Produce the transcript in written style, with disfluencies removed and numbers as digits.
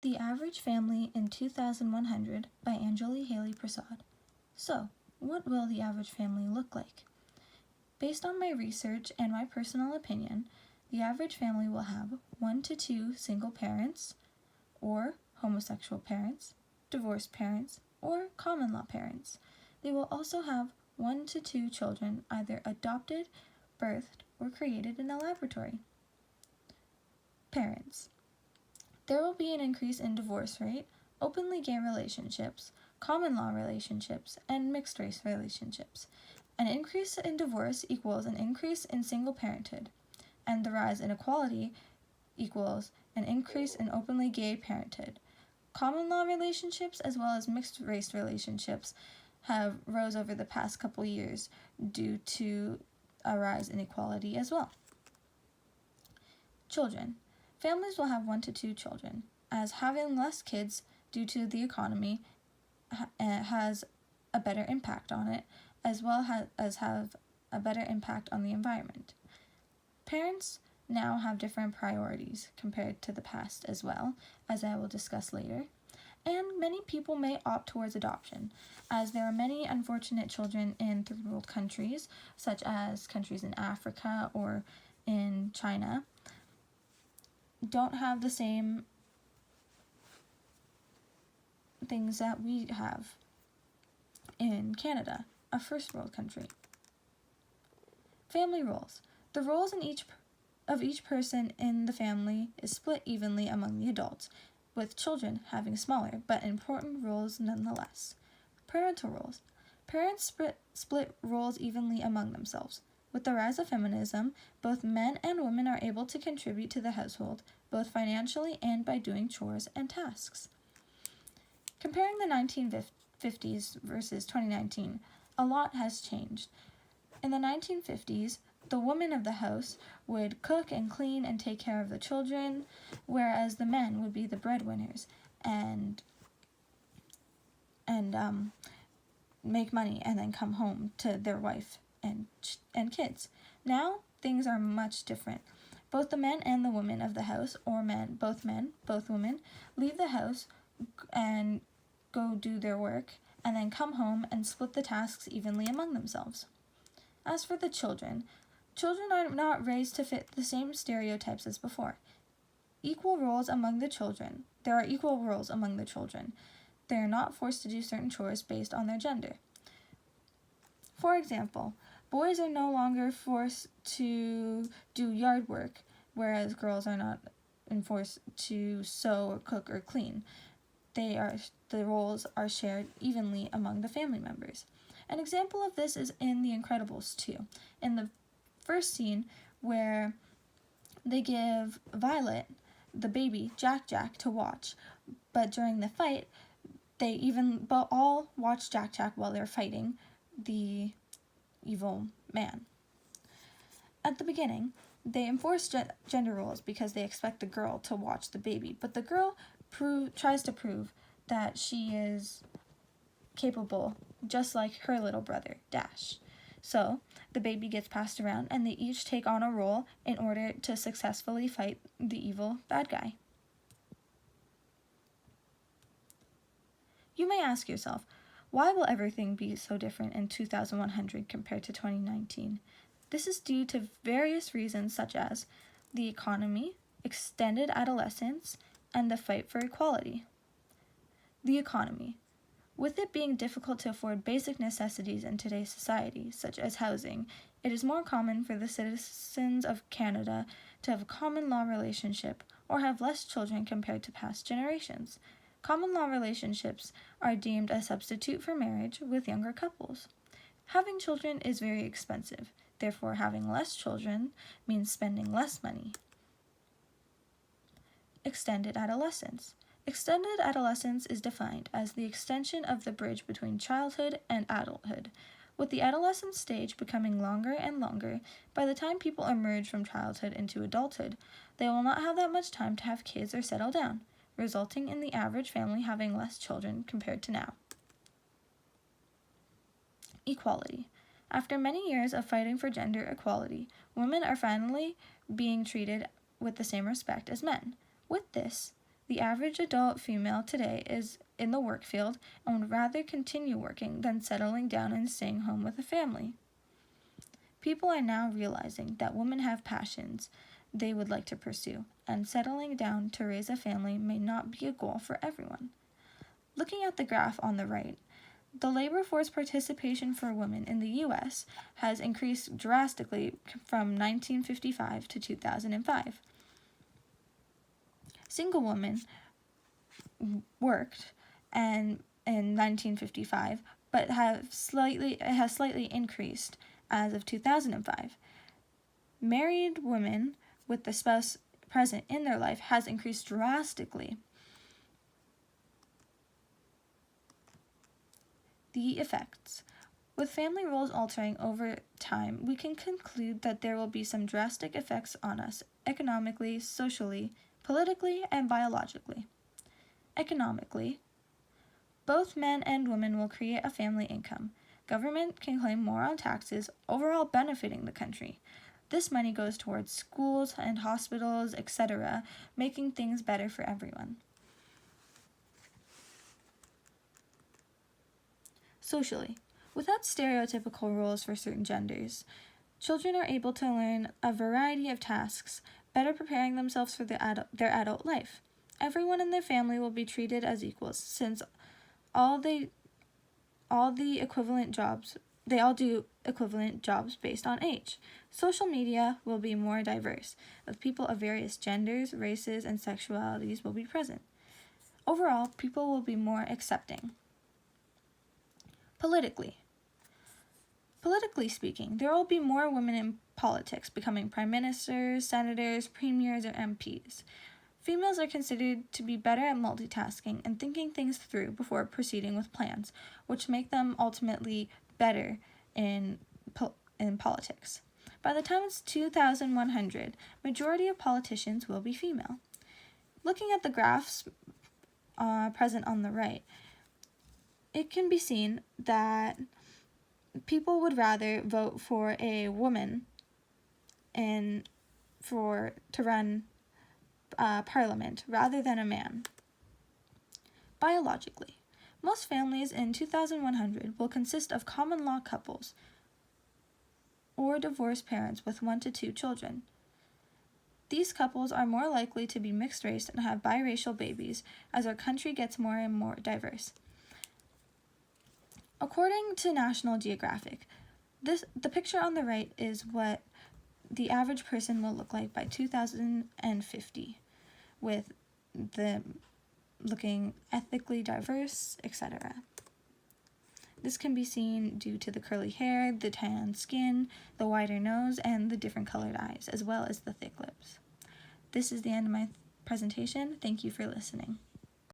The Average Family in 2100 by Anjali Haley Prasad. So, what will the average family look like? Based on my research and my personal opinion, the average family will have 1 to 2 single parents, or homosexual parents, divorced parents, or common law parents. They will also have 1 to 2 children either adopted, birthed, or created in a laboratory. Parents. There will be an increase in divorce rate, openly gay relationships, common law relationships, and mixed race relationships. An increase in divorce equals an increase in single parenthood, and the rise in equality equals an increase in openly gay parenthood. Common law relationships as well as mixed race relationships have rose over the past couple years due to a rise in equality as well. Children. Families will have 1 to 2 children, as having less kids due to the economy has a better impact on it, as well as have a better impact on the environment. Parents now have different priorities compared to the past as well, as I will discuss later, and many people may opt towards adoption, as there are many unfortunate children in third world countries, such as countries in Africa or in China, don't have the same things that we have in Canada, a first world country. Family roles. The roles of each person in the family is split evenly among the adults, with children having smaller but important roles nonetheless. Parental roles. Parents split roles evenly among themselves. With the rise of feminism, both men and women are able to contribute to the household, both financially and by doing chores and tasks. Comparing the 1950s versus 2019, a lot has changed. In the 1950s, the woman of the house would cook and clean and take care of the children, whereas the men would be the breadwinners and make money and then come home to their wife and kids. Now, things are much different. Both the men and the women of the house, or both women, leave the house and go do their work, and then come home and split the tasks evenly among themselves. As for the children are not raised to fit the same stereotypes as before. There are equal roles among the children. They are not forced to do certain chores based on their gender. For example, boys are no longer forced to do yard work, whereas girls are not enforced to sew or cook or clean. The roles are shared evenly among the family members. An example of this is in The Incredibles 2. In the first scene where they give Violet the baby Jack to watch, but during the fight, they all watch Jack while they're fighting the evil man. At the beginning, they enforce gender roles because they expect the girl to watch the baby, but the girl tries to prove that she is capable, just like her little brother, Dash. So, the baby gets passed around and they each take on a role in order to successfully fight the evil bad guy. You may ask yourself, why will everything be so different in 2100 compared to 2019? This is due to various reasons such as the economy, extended adolescence, and the fight for equality. The economy. With it being difficult to afford basic necessities in today's society, such as housing, it is more common for the citizens of Canada to have a common law relationship or have less children compared to past generations. Common law relationships are deemed a substitute for marriage with younger couples. Having children is very expensive, therefore having less children means spending less money. Extended adolescence. Extended adolescence is defined as the extension of the bridge between childhood and adulthood. With the adolescent stage becoming longer and longer, by the time people emerge from childhood into adulthood, they will not have that much time to have kids or settle down, resulting in the average family having less children compared to now. Equality. After many years of fighting for gender equality, women are finally being treated with the same respect as men. With this, The average adult female today is in the work field and would rather continue working than settling down and staying home with a family. People are now realizing that women have passions they would like to pursue, and settling down to raise a family may not be a goal for everyone. Looking at the graph on the right, the labor force participation for women in the U.S. has increased drastically from 1955 to 2005. Single women worked in 1955, but it has slightly increased as of 2005. Married women with the spouse present in their life has increased drastically. The effects. With family roles altering over time, we can conclude that there will be some drastic effects on us economically, socially, politically, and biologically. Economically, both men and women will create a family income. Government can claim more on taxes, overall benefiting the country. This money goes towards schools and hospitals, etc., making things better for everyone. Socially, without stereotypical roles for certain genders, children are able to learn a variety of tasks, better preparing themselves for their adult life. Everyone in their family will be treated as equals, since they all do equivalent jobs based on age. Social media will be more diverse, with people of various genders, races, and sexualities will be present. Overall, people will be more accepting. Politically speaking, there will be more women in politics, becoming prime ministers, senators, premiers, or MPs. Females are considered to be better at multitasking and thinking things through before proceeding with plans, which make them ultimately better in politics. By the time it's 2100, majority of politicians will be female. Looking at the graphs present on the right, it can be seen that people would rather vote for a woman to run parliament rather than a man. Biologically, most families in 2100 will consist of common law couples or divorced parents with 1 to 2 children. These couples are more likely to be mixed race and have biracial babies as our country gets more and more diverse. According to National Geographic, the picture on the right is what the average person will look like by 2050, with them looking ethically diverse, etc. This can be seen due to the curly hair, the tan skin, the wider nose, and the different colored eyes, as well as the thick lips. This is the end of my presentation. Thank you for listening.